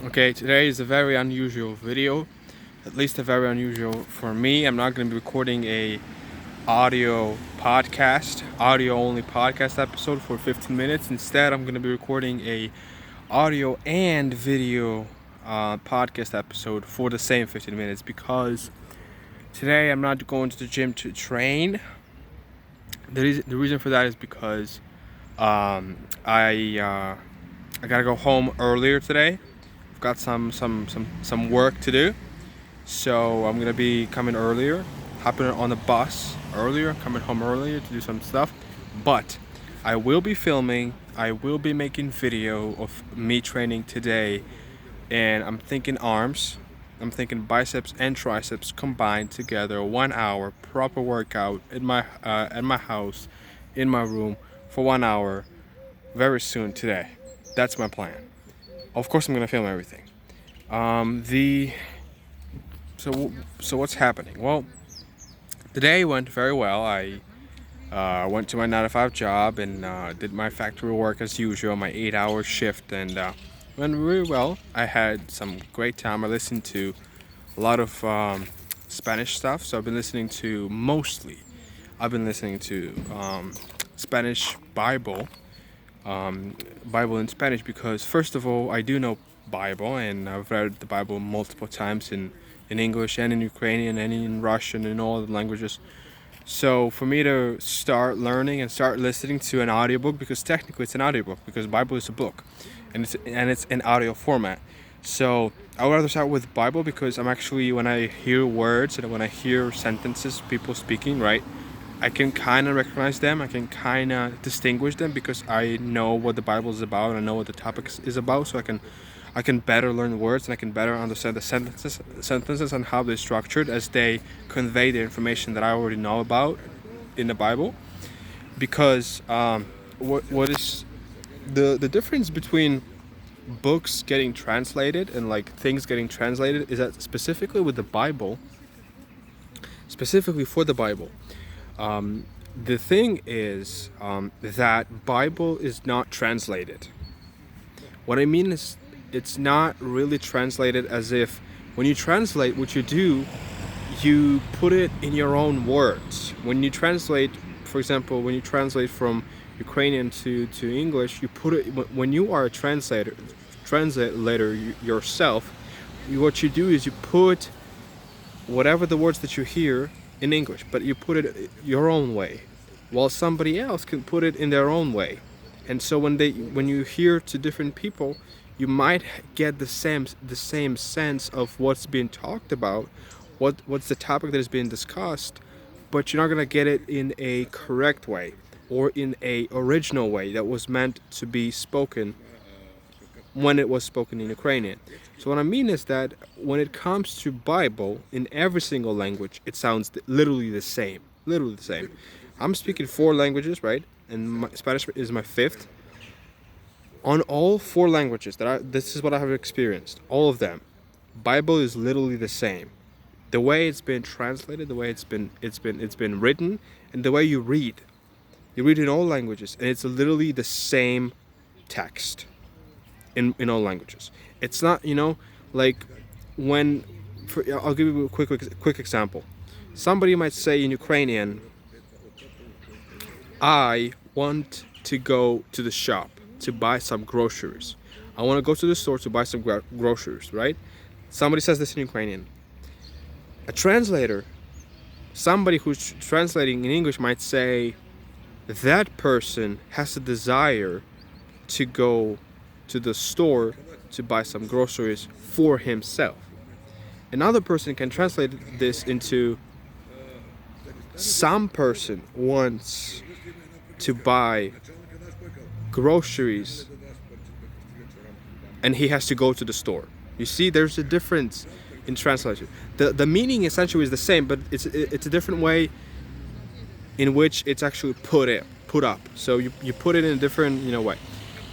Okay, today is a very unusual video, at least a very unusual for me. I'm not going to be recording a audio only podcast episode for 15 minutes. Instead, I'm going to be recording a audio and video podcast episode for the same 15 minutes because today I'm not going to the gym to train. The reason for that is because um, I gotta go home earlier today. I've got some work to do, so I'm gonna be coming earlier, hopping on the bus earlier, coming home earlier to do some stuff. But I will be filming. I will be making video of me training today, and I'm thinking arms. I'm thinking biceps and triceps combined together, 1 hour proper workout at my house, in my room for 1 hour, very soon today. That's my plan. Of course, I'm gonna film everything. The so what's happening? Well, the day went very well. I went to my 9 to 5 job and did my factory work as usual, my 8 hour shift, and went really well. I had some great time. I listened to a lot of Spanish stuff, so I've been listening to Spanish Bible in Spanish because first of all, I do know Bible and I've read the Bible multiple times in English and in Ukrainian and in Russian and all the languages. So for me to start learning and start listening to an audiobook, because technically it's an audiobook because Bible is a book and it's in audio format. So I would rather start with Bible because I'm actually, when I hear words and when I hear sentences people speaking, right, I can kind of recognize them. I can kind of distinguish them because I know what the Bible is about and I know what the topic is about. So I can better learn words and I can better understand the sentences and how they're structured as they convey the information that I already know about in the Bible. Because what is the difference between books getting translated and like things getting translated is that specifically with the Bible, specifically for the Bible. The thing is that Bible is not translated. What I mean is it's not really translated as if when you translate what you do, you put it in your own words. When you translate, for example, when you translate from Ukrainian to English, you put it, when you are a translator yourself, what you do is you put whatever the words that you hear in English, but you put it your own way, while somebody else can put it in their own way. And so when you hear to different people, you might get the same sense of what's being talked about, what's the topic that is being discussed, but you're not gonna get it in a correct way or in a original way that was meant to be spoken when it was spoken in Ukrainian. So what I mean is that when it comes to Bible, in every single language, it sounds literally the same. Literally the same. I'm speaking 4 languages, right? And Spanish is my 5th. On all 4 languages this is what I have experienced. All of them, Bible is literally the same. The way it's been translated, the way it's been written, and the way you read. You read in all languages, and it's literally the same text. In all languages, it's not, like I'll give you a quick example. Somebody might say in Ukrainian, I want to go to the shop to buy some groceries. I want to go to the store to buy some groceries, right? Somebody says this in Ukrainian. A translator, somebody who's translating in English might say that person has a desire to go to the store to buy some groceries for himself. Another person can translate this into some person wants to buy groceries and he has to go to the store. You see, there's a difference in translation. The meaning essentially is the same, but it's a different way in which it's actually put up. So you put it in a different way.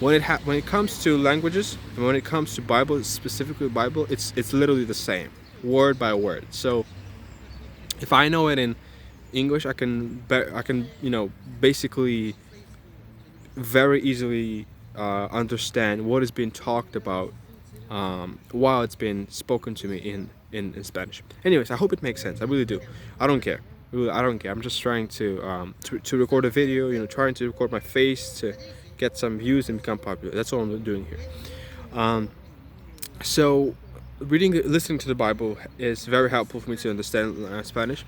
When it comes to languages and when it comes to Bible, specifically Bible, it's literally the same, word by word. So if I know it in English, I can basically very easily understand what is being talked about while it's been spoken to me in Spanish. Anyways, I hope it makes sense. I really do. I don't care. Really, I don't care. I'm just trying to record a video. Trying to record my face to get some views and become popular. That's all I'm doing here. So, listening to the Bible is very helpful for me to understand Spanish.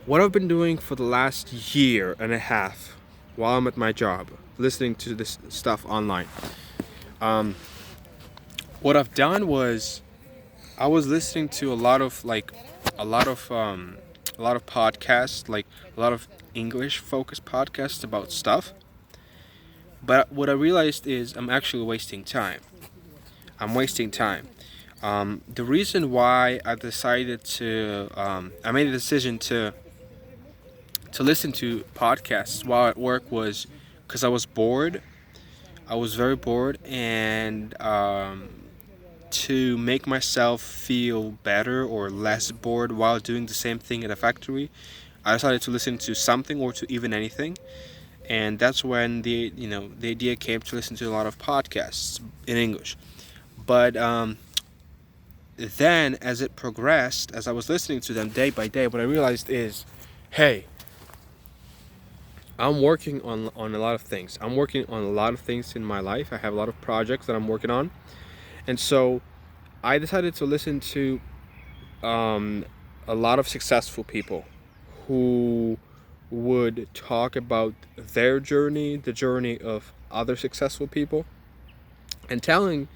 What I've been doing for the last year and a half while I'm at my job, listening to this stuff online. What I've done was I was listening to a lot of podcasts, like a lot of English focused podcasts about stuff. But what I realized is I'm actually wasting time. I'm wasting time. The reason why I decided I made a decision to listen to podcasts while at work was because I was bored. I was very bored, and to make myself feel better or less bored while doing the same thing at a factory, I decided to listen to something or to even anything. And that's when the idea came to listen to a lot of podcasts in English. But then as it progressed, as I was listening to them day by day, what I realized is, hey, I'm working on a lot of things. I'm working on a lot of things in my life. I have a lot of projects that I'm working on. And so I decided to listen to a lot of successful people who would talk about their journey, the journey of other successful people, and telling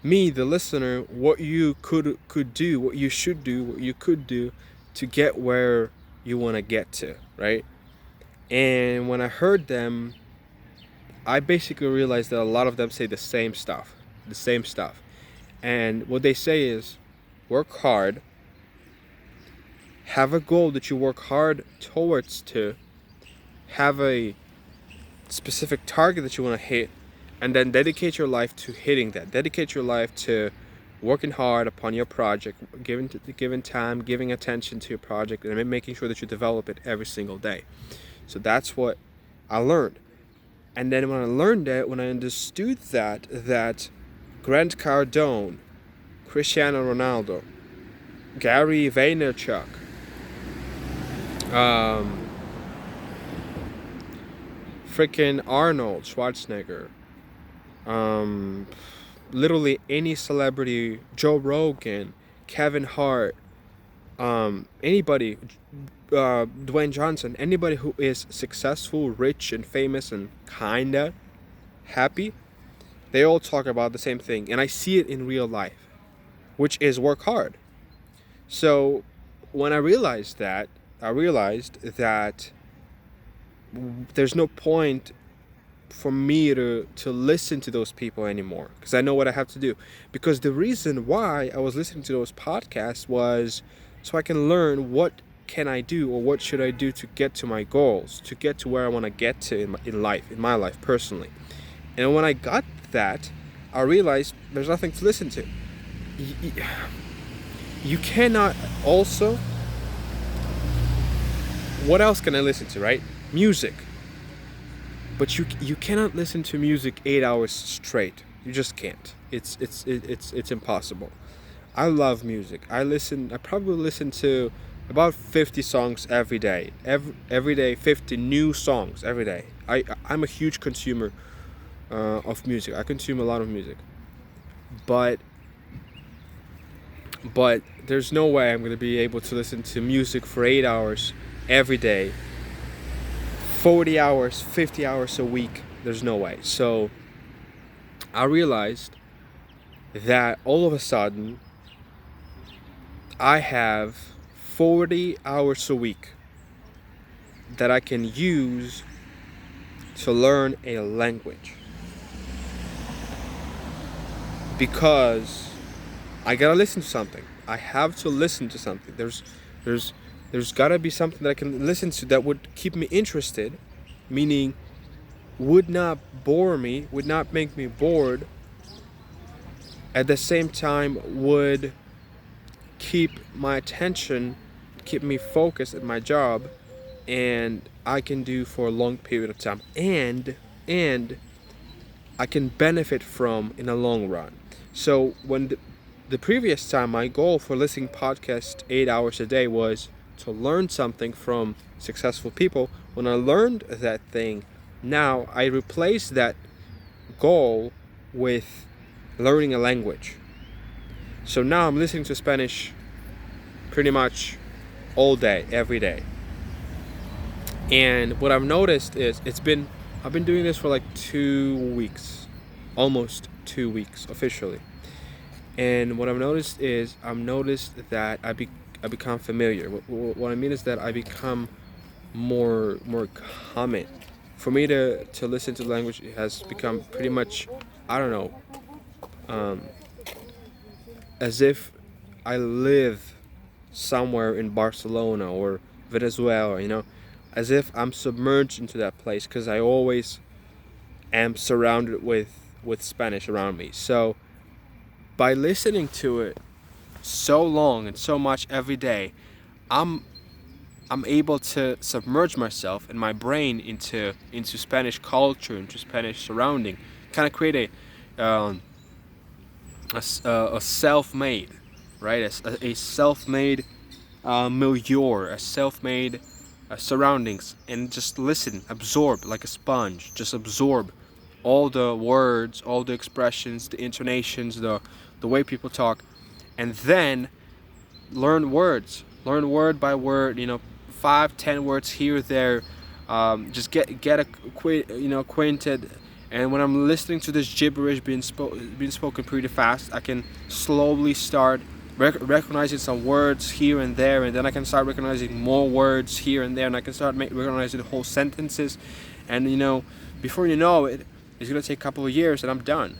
me, the listener, what you could do, what you should do, what you could do to get where you want to get to, right? And when I heard them, I basically realized that a lot of them say the same stuff. And what they say is, work hard, have a goal that you work hard towards to, have a specific target that you want to hit, and then dedicate your life to hitting that. Dedicate your life to working hard upon your project, giving time, giving attention to your project, and making sure that you develop it every single day. So that's what I learned. And then when I learned that, when I understood that Grant Cardone, Cristiano Ronaldo, Gary Vaynerchuk, freaking Arnold Schwarzenegger, literally any celebrity, Joe Rogan, Kevin Hart, anybody, Dwayne Johnson, anybody who is successful, rich, and famous, and kinda happy, they all talk about the same thing. And I see it in real life, which is work hard. So when I realized that there's no point for me to listen to those people anymore, because I know what I have to do. Because the reason why I was listening to those podcasts was so I can learn what can I do, or what should I do to get to my goals, to get to where I want to get to in my life personally. And when I got that, I realized there's nothing to listen to. You cannot also... What else can I listen to, right? Music. But you cannot listen to music 8 hours straight. You just can't. It's impossible. I love music. I probably listen to about 50 songs every day. Every day, 50 new songs every day. I'm a huge consumer of music. I consume a lot of music. But there's no way I'm going to be able to listen to music for 8 hours every day, 40 hours, 50 hours a week. There's no way. So I realized that all of a sudden I have 40 hours a week that I can use to learn a language, because I gotta listen to something. I have to listen to something. There's gotta be something that I can listen to that would keep me interested, meaning would not bore me, would not make me bored, at the same time would keep my attention, keep me focused at my job, and I can do for a long period of time, and I can benefit from in the long run. So when the previous time, my goal for listening podcast 8 hours a day was to learn something from successful people. When I learned that thing, now I replace that goal with learning a language. So now I'm listening to Spanish pretty much all day, every day. And what I've noticed is I've been doing this for like 2 weeks, almost 2 weeks officially. And what I've noticed is that I become familiar. What I mean is that I become more common. For me to listen to the language, it has become pretty much, I don't know, um, as if I live somewhere in Barcelona or Venezuela, as if I'm submerged into that place because I always am surrounded with Spanish around me. So by listening to it so long and so much every day, I'm able to submerge myself and my brain into Spanish culture, into Spanish surrounding, kind of create a self-made, right? A self-made milieu, a self-made surroundings, and just listen, absorb like a sponge. Just absorb all the words, all the expressions, the intonations, the way people talk, and then learn word by word. 5-10 words here or there. Just acquainted. And when I'm listening to this gibberish being spoken pretty fast, I can slowly start recognizing some words here and there, and then I can start recognizing more words here and there, and I can start recognizing whole sentences. And before you know it, it's gonna take a couple of years, and I'm done.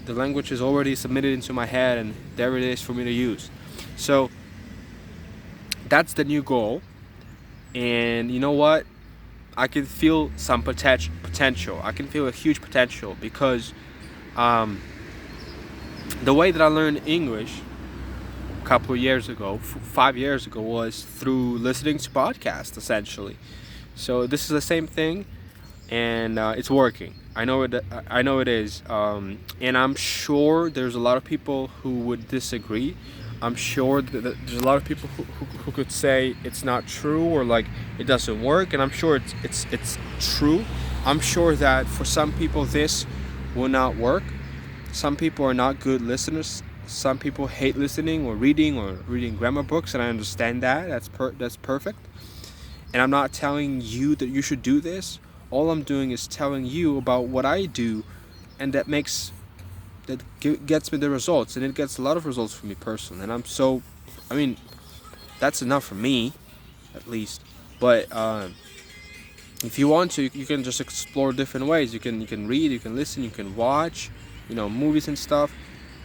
The language is already submitted into my head, and there it is for me to use. So that's the new goal. And you know what? I can feel some potential. I can feel a huge potential because the way that I learned English a couple of years ago, 5 years ago, was through listening to podcasts, essentially. So this is the same thing, and it's working. I know it is, and I'm sure there's a lot of people who would disagree. I'm sure that there's a lot of people who could say it's not true, or like it doesn't work, and I'm sure it's true. I'm sure that for some people this will not work. Some people are not good listeners. Some people hate listening or reading grammar books, and I understand that. That's perfect. And I'm not telling you that you should do this. All I'm doing is telling you about what I do, and that gets me the results, and it gets a lot of results for me personally. And that's enough for me, at least. But if you want to, you can just explore different ways. You can read, you can listen, you can watch, movies and stuff.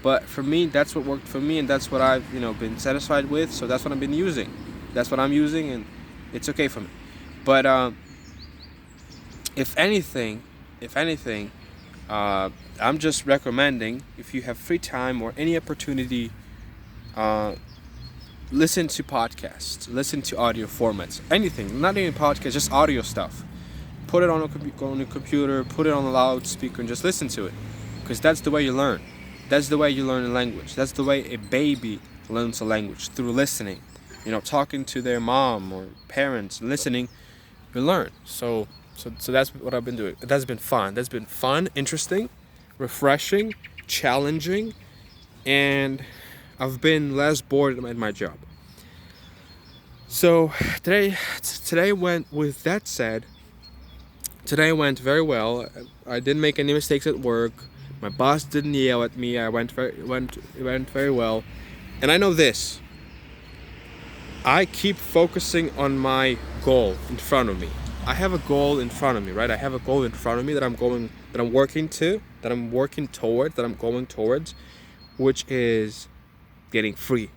But for me, that's what worked for me, and that's what I've been satisfied with. So that's what I've been using. That's what I'm using, and it's okay for me. But if anything, I'm just recommending, if you have free time or any opportunity, listen to podcasts, listen to audio formats, anything, not even podcasts, just audio stuff. Put it on a computer, put it on a loudspeaker, and just listen to it, because that's the way you learn. That's the way you learn a language. That's the way a baby learns a language, through listening. Talking to their mom or parents, listening, you learn. So that's what I've been doing. That's been fun, interesting, refreshing, challenging, and I've been less bored at my job. So today went with that said. Today went very well. I didn't make any mistakes at work. My boss didn't yell at me. It went very well. And I know this. I keep focusing on my goal in front of me. I have a goal in front of me, right? I have a goal in front of me that I'm working towards, which is getting free.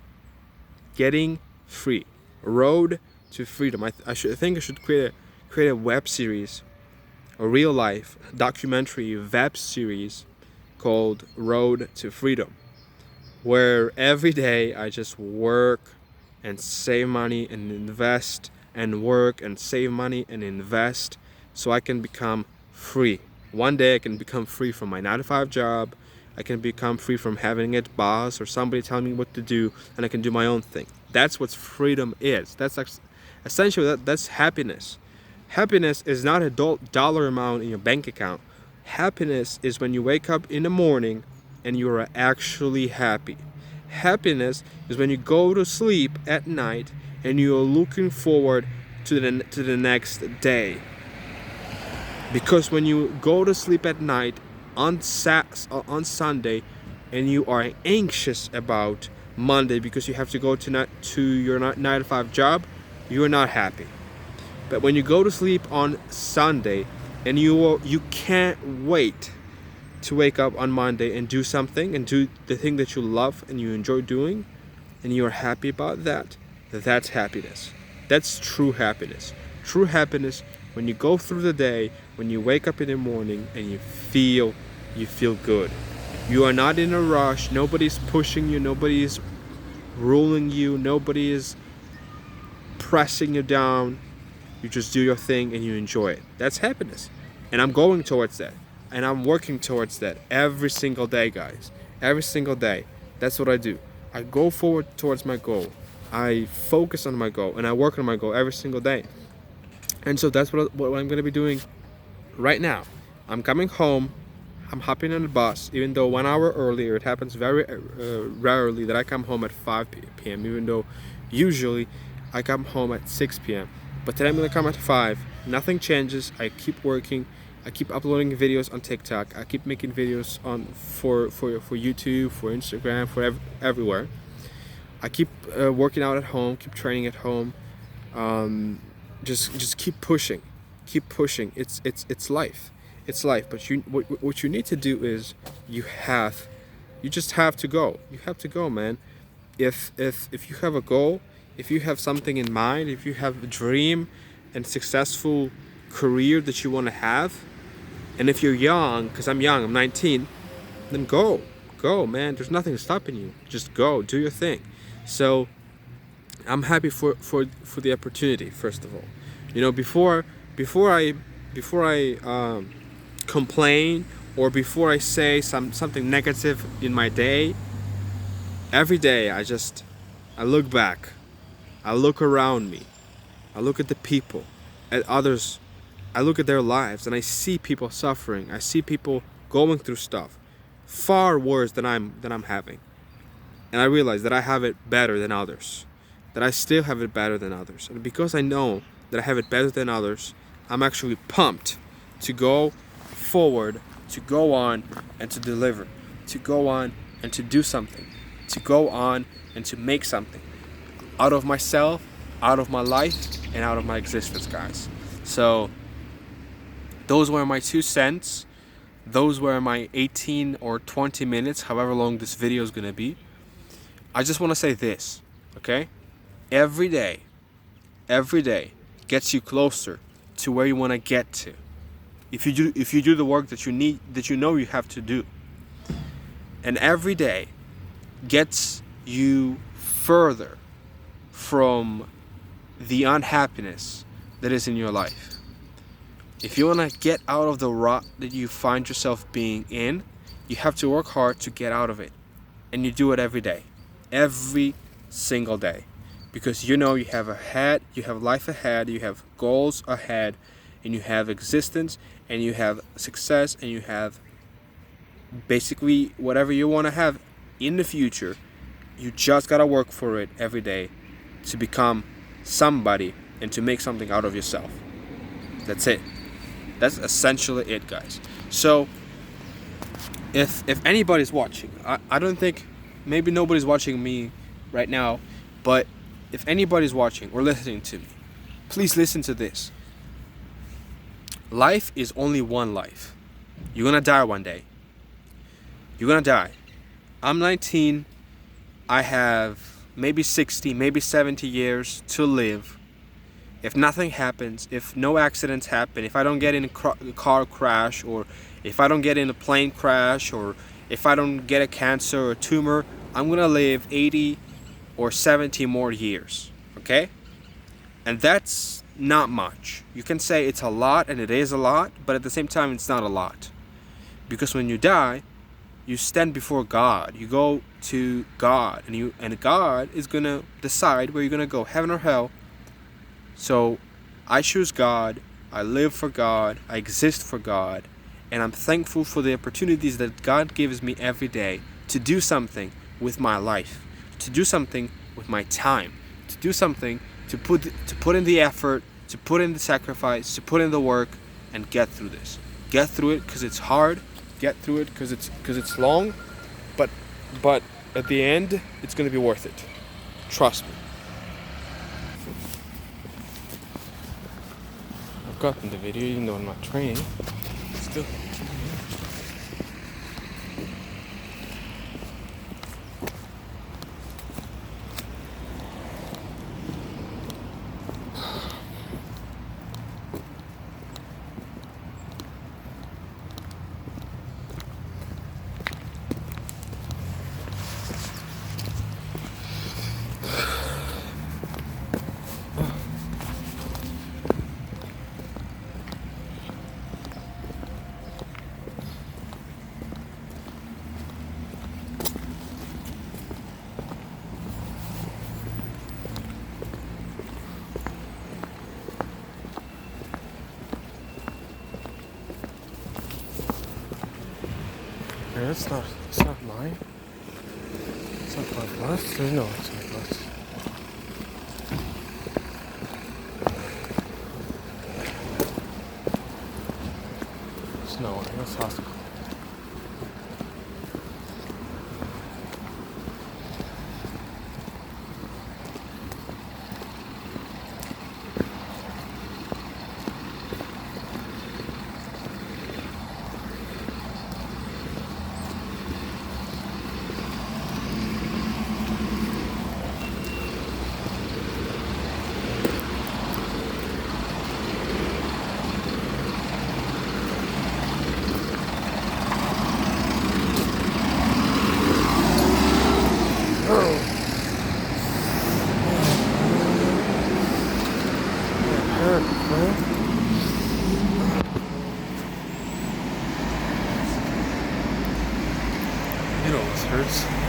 Road to freedom. I should create a web series, a real life documentary web series called Road to Freedom, where every day I just work and save money and invest, and work and save money and invest, so I can become free. One day I can become free from my 9-to-5 job. I can become free from having a boss or somebody telling me what to do, and I can do my own thing. That's what freedom is. Essentially that's happiness. Happiness is not a dollar amount in your bank account. Happiness is when you wake up in the morning and you are actually happy. Happiness is when you go to sleep at night and you are looking forward to the next day. Because when you go to sleep at night on Sunday and you are anxious about Monday because you have to go to your 9 to 5 job, you are not happy. But when you go to sleep on Sunday and you can't wait to wake up on Monday and do something and do the thing that you love and you enjoy doing, and you are happy about that, that's happiness. That's true happiness. True happiness when you go through the day, when you wake up in the morning and you feel good. You are not in a rush. Nobody's pushing you. Nobody is ruling you. Nobody is pressing you down. You just do your thing and you enjoy it. That's happiness. And I'm going towards that. And I'm working towards that every single day, guys. Every single day. That's what I do. I go forward towards my goal. I focus on my goal and I work on my goal every single day. And so that's what I'm going to be doing right now. I'm coming home. I'm hopping on the bus, even though 1 hour earlier. It happens very rarely that I come home at 5 p.m., even though usually I come home at 6 p.m. But today I'm going to come at 5. Nothing changes. I keep working. I keep uploading videos on TikTok. I keep making videos for YouTube, for Instagram, for everywhere. I keep working out at home, keep training at home. Just keep pushing. It's life. It's life. But what you need to do is you just have to go. You have to go, man. If you have a goal, if you have something in mind, if you have a dream and successful career that you want to have, and if you're young, because I'm young, I'm 19, then go, man. There's nothing stopping you. Just go, do your thing. So I'm happy for the opportunity. First of all, before I complain or before I say something negative in my day, every day I look back, I look around me, I look at the people, at others. I look at their lives and I see people suffering. I see people going through stuff far worse than I'm having. And I realize that I have it better than others. That I still have it better than others. And because I know that I have it better than others, I'm actually pumped to go forward, to go on and to deliver, to go on and to do something, to go on and to make something out of myself, out of my life, and out of my existence, guys. So those were my 2 cents. Those were my 18 or 20 minutes, however long this video is going to be. I just want to say this, okay? Every day gets you closer to where you want to get to. If you do the work that you know you have to do. And every day gets you further from the unhappiness that is in your life. If you want to get out of the rut that you find yourself being in, you have to work hard to get out of it. And you do it every day. Every single day. Because you have you have life ahead, you have goals ahead, and you have existence, and you have success, and you have basically whatever you want to have in the future. You just got to work for it every day to become somebody and to make something out of yourself. That's it. That's essentially it, guys. So if anybody's watching, I don't think, maybe nobody's watching me right now, but if anybody's watching or listening to me, please listen to this. Life is only one life. You're gonna die one day. You're gonna die. I'm 19. I have maybe 60, maybe 70 years to live. If nothing happens, if no accidents happen, if I don't get in a car crash, or if I don't get in a plane crash, or if I don't get a cancer or a tumor, I'm gonna live 80 or 70 more years, okay? And that's not much. You can say it's a lot, and it is a lot, but at the same time it's not a lot. Because when you die, you stand before God. You go to God, and God is gonna decide where you're gonna go, heaven or hell. So I choose God. I live for God. I exist for God, and I'm thankful for the opportunities that God gives me every day to do something with my life, to do something with my time, to do something to put in the effort, to put in the sacrifice, to put in the work, and get through this. Get through it because it's hard. Get through it because it's long, but at the end it's gonna be worth it. Trust me. I've gotten the video even though I'm not training. Still. It's not mine. It's not my bus. No, it's my bus. It's no one. It's hospital. It always hurts.